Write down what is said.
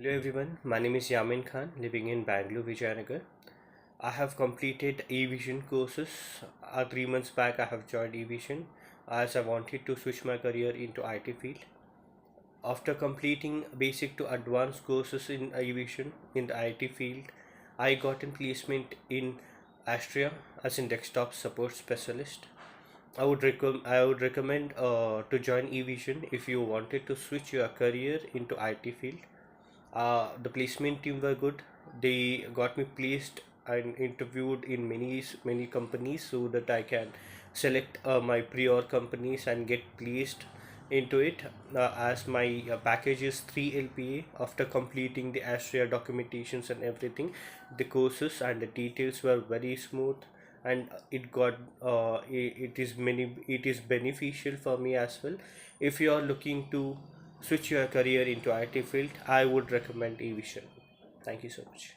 Hello everyone, my name is Yameen Khan, living in Bangalore, Vijayanagar. I have completed Evision courses. 3 months back I have joined Evision as I wanted to switch my career into IT field. After completing basic to advanced courses in Evision in the IT field, I got a placement in Austria as a desktop support specialist. I would recommend to join Evision if you wanted to switch your career into IT field. The placement team were good. They got me placed and interviewed in many companies so that I can select my prior companies and get placed into it. As my package is 3 LPA. After completing the Astria documentations and everything, the courses and the details were very smooth, and it is beneficial for me as well. If you are looking to switch your career into IT field, I would recommend Evision. Thank you so much.